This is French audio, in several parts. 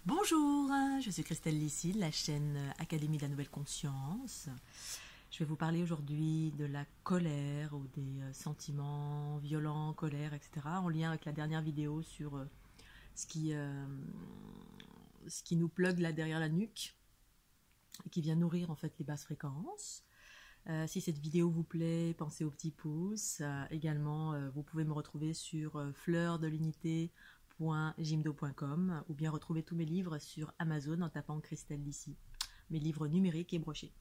Bonjour, je suis Christelle Lissy de la chaîne Académie de la Nouvelle Conscience. Je vais vous parler aujourd'hui de la colère ou des sentiments violents, colère, etc. en lien avec la dernière vidéo sur ce qui nous plug là derrière la nuque et qui vient nourrir en fait les basses fréquences. Si cette vidéo vous plaît, pensez au petit pouce. Également, vous pouvez me retrouver sur fleurdelinité.gimdo.com ou bien retrouver tous mes livres sur Amazon en tapant Christelle Lissy, mes livres numériques et brochés.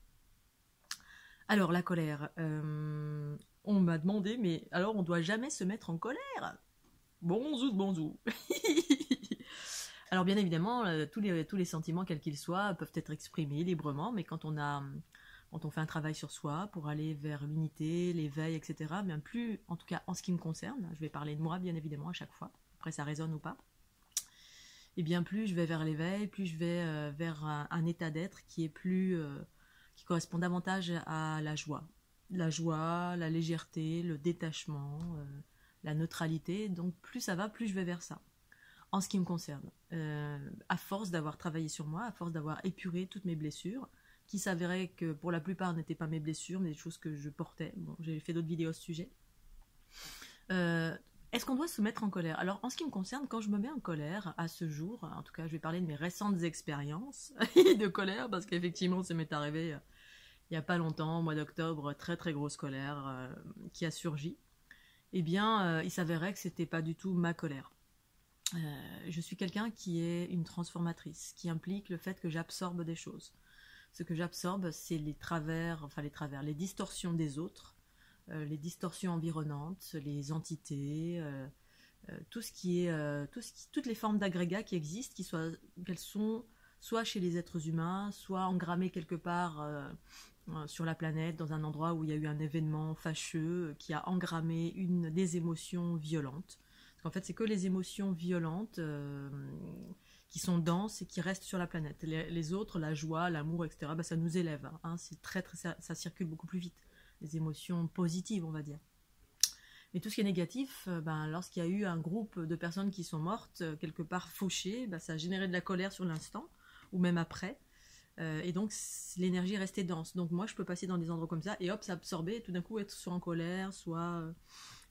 Alors, la colère. On m'a demandé, mais alors on doit jamais se mettre en colère? Bonzou de bonzou. Alors, bien évidemment, tous les sentiments, quels qu'ils soient, peuvent être exprimés librement, mais quand on fait un travail sur soi pour aller vers l'unité, l'éveil, etc., bien plus, en tout cas en ce qui me concerne, je vais parler de moi bien évidemment à chaque fois, après ça résonne ou pas, et bien plus je vais vers l'éveil, plus je vais vers un état d'être qui est qui correspond davantage à la joie. La joie, la légèreté, le détachement, la neutralité, donc plus ça va, plus je vais vers ça. En ce qui me concerne, à force d'avoir travaillé sur moi, à force d'avoir épuré toutes mes blessures, qui s'avérait que pour la plupart n'étaient pas mes blessures, mais des choses que je portais. Bon, j'ai fait d'autres vidéos à ce sujet. Est-ce qu'on doit se mettre en colère? Alors, en ce qui me concerne, quand je me mets en colère, à ce jour, en tout cas, je vais parler de mes récentes expériences de colère, parce qu'effectivement, ça m'est arrivé il n'y a pas longtemps, au mois d'octobre, très très grosse colère qui a surgi. Eh bien, il s'avérait que c'était pas du tout ma colère. Je suis quelqu'un qui est une transformatrice, qui implique le fait que j'absorbe des choses. Ce que j'absorbe, c'est les distorsions des autres, les distorsions environnantes, les entités, tout ce qui est, toutes les formes d'agrégats qui existent, qu'elles sont soit chez les êtres humains, soit engrammées quelque part sur la planète, dans un endroit où il y a eu un événement fâcheux qui a engrammé des émotions violentes. Parce qu'en fait, c'est que les émotions violentes qui sont denses et qui restent sur la planète. Les autres, la joie, l'amour, etc., ça nous élève. C'est ça circule beaucoup plus vite. Les émotions positives, on va dire. Mais tout ce qui est négatif, lorsqu'il y a eu un groupe de personnes qui sont mortes, quelque part fauchées, ça a généré de la colère sur l'instant, ou même après. Et donc, l'énergie est restée dense. Donc moi, je peux passer dans des endroits comme ça, et hop, s'absorber, et tout d'un coup être soit en colère, soit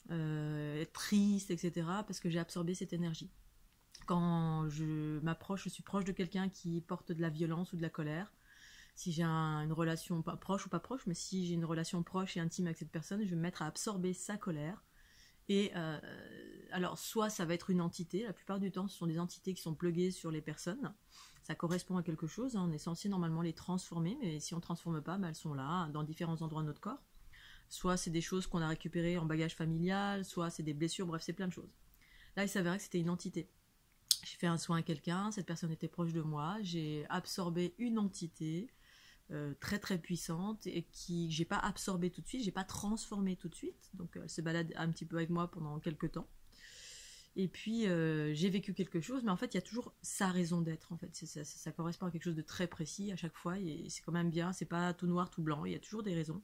être triste, etc., parce que j'ai absorbé cette énergie. Quand je suis proche de quelqu'un qui porte de la violence ou de la colère, si j'ai une relation pas proche ou pas proche, mais si j'ai une relation proche et intime avec cette personne, je vais me mettre à absorber sa colère. Et alors, soit ça va être une entité, la plupart du temps, ce sont des entités qui sont pluguées sur les personnes. Ça correspond à quelque chose, on est censé normalement les transformer, mais si on ne transforme pas, elles sont là, dans différents endroits de notre corps. Soit c'est des choses qu'on a récupérées en bagage familial, soit c'est des blessures, bref, c'est plein de choses. Là, il s'avérait que c'était une entité. J'ai fait un soin à quelqu'un, cette personne était proche de moi, j'ai absorbé une entité très très puissante et qui j'ai pas absorbé tout de suite, j'ai pas transformé tout de suite, donc elle se balade un petit peu avec moi pendant quelques temps. Et puis j'ai vécu quelque chose, mais en fait il y a toujours sa raison d'être, en fait. Ça correspond à quelque chose de très précis à chaque fois, et c'est quand même bien, c'est pas tout noir, tout blanc, il y a toujours des raisons.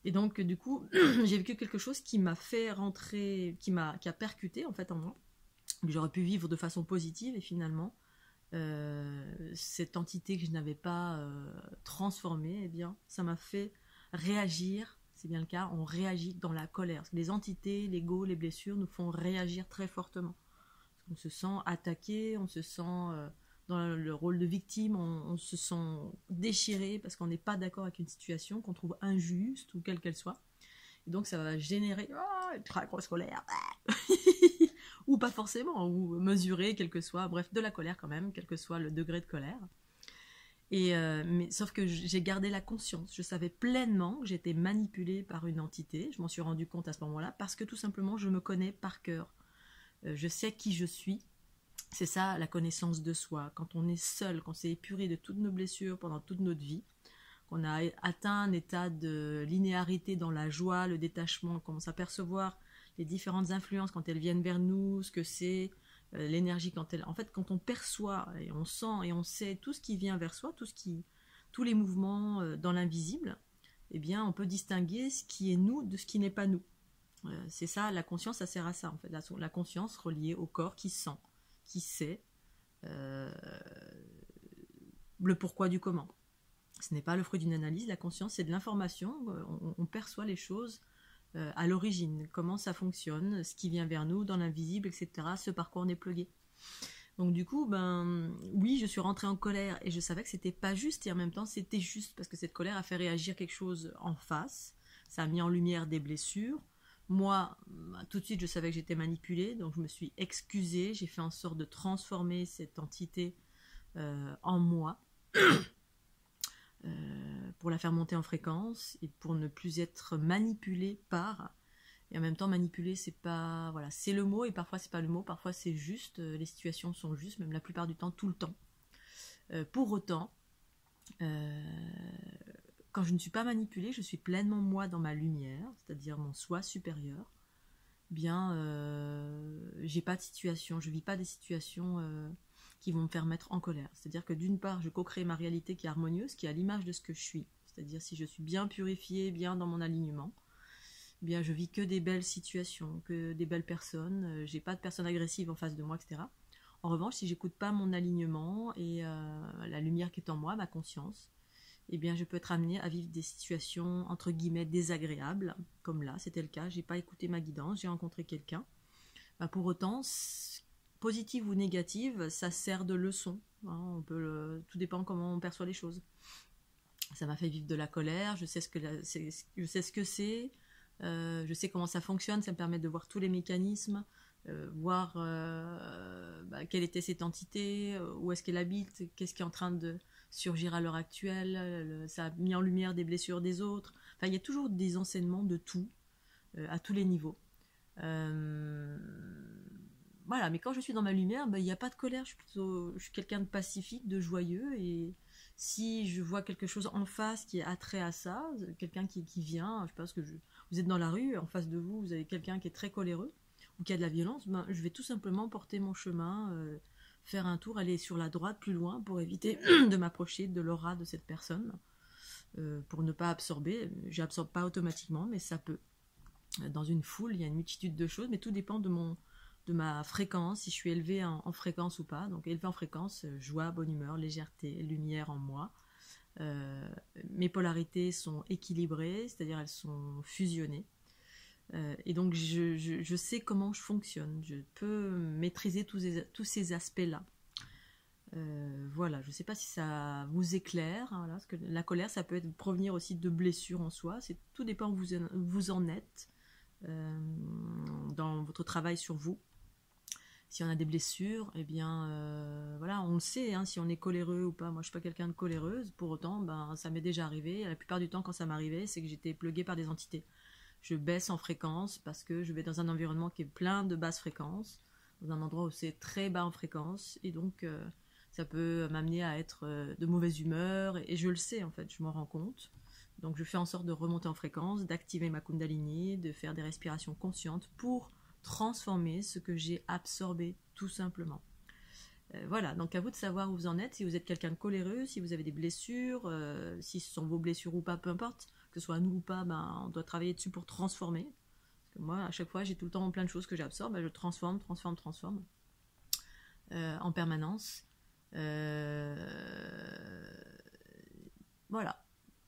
Et donc du coup, j'ai vécu quelque chose qui m'a fait rentrer, qui a percuté en fait en moi, que j'aurais pu vivre de façon positive, et finalement, cette entité que je n'avais pas transformée, eh bien, ça m'a fait réagir. C'est bien le cas, on réagit dans la colère. Parce que les entités, l'ego, les blessures nous font réagir très fortement. On se sent attaqué, on se sent dans le rôle de victime, on se sent déchiré parce qu'on n'est pas d'accord avec une situation qu'on trouve injuste ou quelle qu'elle soit. Et donc ça va générer une très grosse colère. Ou pas forcément, ou mesurer, quel que soit, bref, de la colère quand même, quel que soit le degré de colère. Mais sauf que j'ai gardé la conscience, je savais pleinement que j'étais manipulée par une entité, je m'en suis rendu compte à ce moment-là, parce que tout simplement je me connais par cœur. Je sais qui je suis, c'est ça la connaissance de soi. Quand on est seul, qu'on s'est épuré de toutes nos blessures pendant toute notre vie, qu'on a atteint un état de linéarité dans la joie, le détachement, on commence à percevoir les différentes influences quand elles viennent vers nous, ce que c'est, l'énergie quand on perçoit et on sent et on sait tout ce qui vient vers soi, tous les mouvements dans l'invisible, eh bien on peut distinguer ce qui est nous de ce qui n'est pas nous. C'est ça, la conscience, ça sert à ça en fait, la conscience reliée au corps qui sent, qui sait, le pourquoi du comment. Ce n'est pas le fruit d'une analyse, la conscience c'est de l'information, on perçoit les choses à l'origine, comment ça fonctionne, ce qui vient vers nous dans l'invisible, etc., ce par quoi on est plugué. Donc du coup, oui, je suis rentrée en colère et je savais que c'était pas juste et en même temps c'était juste parce que cette colère a fait réagir quelque chose en face, ça a mis en lumière des blessures. Moi, tout de suite, je savais que j'étais manipulée, donc je me suis excusée, j'ai fait en sorte de transformer cette entité en moi pour la faire monter en fréquence et pour ne plus être manipulée par. Et en même temps, manipuler, c'est pas. Voilà, c'est le mot et parfois c'est pas le mot, parfois c'est juste, les situations sont justes, même la plupart du temps, tout le temps. Pour autant, quand je ne suis pas manipulée, je suis pleinement moi dans ma lumière, c'est-à-dire mon soi supérieur. J'ai pas de situation, je vis pas des situations qui vont me faire mettre en colère. C'est-à-dire que d'une part, je co-crée ma réalité qui est harmonieuse, qui est à l'image de ce que je suis. C'est-à-dire si je suis bien purifiée, bien dans mon alignement, je vis que des belles situations, que des belles personnes, j'ai pas de personnes agressives en face de moi, etc. En revanche, si j'écoute pas mon alignement et la lumière qui est en moi, ma conscience, je peux être amenée à vivre des situations entre guillemets désagréables, comme là, c'était le cas, j'ai pas écouté ma guidance, j'ai rencontré quelqu'un. Pour autant, positive ou négative, ça sert de leçon. Hein, tout dépend comment on perçoit les choses. Ça m'a fait vivre de la colère, je sais ce que c'est, je sais comment ça fonctionne, ça me permet de voir tous les mécanismes, voir quelle était cette entité, où est-ce qu'elle habite, qu'est-ce qui est en train de surgir à l'heure actuelle, ça a mis en lumière des blessures des autres. Enfin, il y a toujours des enseignements de tout, à tous les niveaux. Voilà, mais quand je suis dans ma lumière, il n'y a pas de colère, je suis quelqu'un de pacifique, de joyeux, et si je vois quelque chose en face qui est attrait à ça, quelqu'un qui vient, je pense que vous êtes dans la rue, en face de vous, vous avez quelqu'un qui est très coléreux, ou qui a de la violence, je vais tout simplement porter mon chemin, faire un tour, aller sur la droite plus loin pour éviter de m'approcher de l'aura de cette personne, pour ne pas absorber. J'absorbe pas automatiquement, mais ça peut. Dans une foule, il y a une multitude de choses, mais tout dépend de ma fréquence, si je suis élevée en fréquence ou pas. Donc élevée en fréquence, joie, bonne humeur, légèreté, lumière en moi. Mes polarités sont équilibrées, c'est-à-dire elles sont fusionnées. Et donc je sais comment je fonctionne, je peux maîtriser tous ces aspects-là. Voilà, je ne sais pas si ça vous éclaire, hein, parce que la colère, ça peut provenir aussi de blessures en soi, tout dépend où vous en êtes dans votre travail sur vous. Si on a des blessures, voilà, on le sait, hein, si on est coléreux ou pas. Moi, je suis pas quelqu'un de coléreuse, pour autant, ça m'est déjà arrivé. La plupart du temps, quand ça m'arrivait, c'est que j'étais pluguée par des entités. Je baisse en fréquence parce que je vais dans un environnement qui est plein de basses fréquences, dans un endroit où c'est très bas en fréquence, et donc ça peut m'amener à être de mauvaise humeur, et je le sais en fait, je m'en rends compte. Donc je fais en sorte de remonter en fréquence, d'activer ma Kundalini, de faire des respirations conscientes pour transformer ce que j'ai absorbé tout simplement. Voilà, donc à vous de savoir où vous en êtes, si vous êtes quelqu'un de coléreux, si vous avez des blessures, si ce sont vos blessures ou pas, peu importe, que ce soit nous ou pas, on doit travailler dessus pour transformer. Parce que moi, à chaque fois, j'ai tout le temps plein de choses que j'absorbe, je transforme en permanence. Voilà.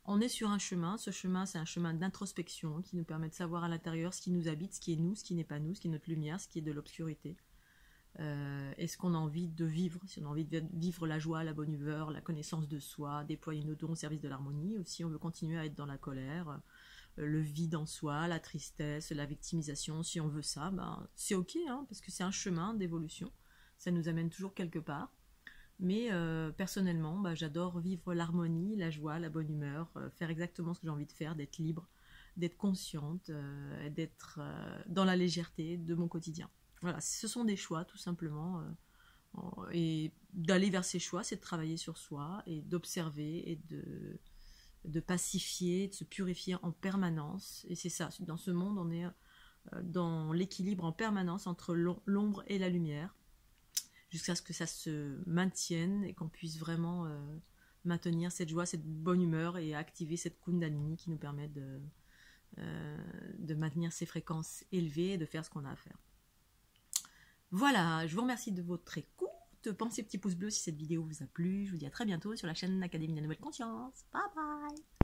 On est sur un chemin, ce chemin c'est un chemin d'introspection qui nous permet de savoir à l'intérieur ce qui nous habite, ce qui est nous, ce qui n'est pas nous, ce qui est notre lumière, ce qui est de l'obscurité. Est-ce qu'on a envie de vivre, si on a envie de vivre la joie, la bonne humeur, la connaissance de soi, déployer nos dons au service de l'harmonie, ou si on veut continuer à être dans la colère, le vide en soi, la tristesse, la victimisation, si on veut ça, c'est ok, hein, parce que c'est un chemin d'évolution, ça nous amène toujours quelque part. Mais personnellement, j'adore vivre l'harmonie, la joie, la bonne humeur, faire exactement ce que j'ai envie de faire, d'être libre, d'être consciente, d'être dans la légèreté de mon quotidien. Voilà, ce sont des choix tout simplement. Et d'aller vers ces choix, c'est de travailler sur soi et d'observer et de pacifier, de se purifier en permanence. Et c'est ça, dans ce monde, on est dans l'équilibre en permanence entre l'ombre et la lumière, jusqu'à ce que ça se maintienne et qu'on puisse vraiment maintenir cette joie, cette bonne humeur et activer cette Kundalini qui nous permet de maintenir ces fréquences élevées et de faire ce qu'on a à faire. Voilà, je vous remercie de votre écoute. juste pensez petit pouce bleu si cette vidéo vous a plu. Je vous dis à très bientôt sur la chaîne Académie de la Nouvelle Conscience. Bye bye.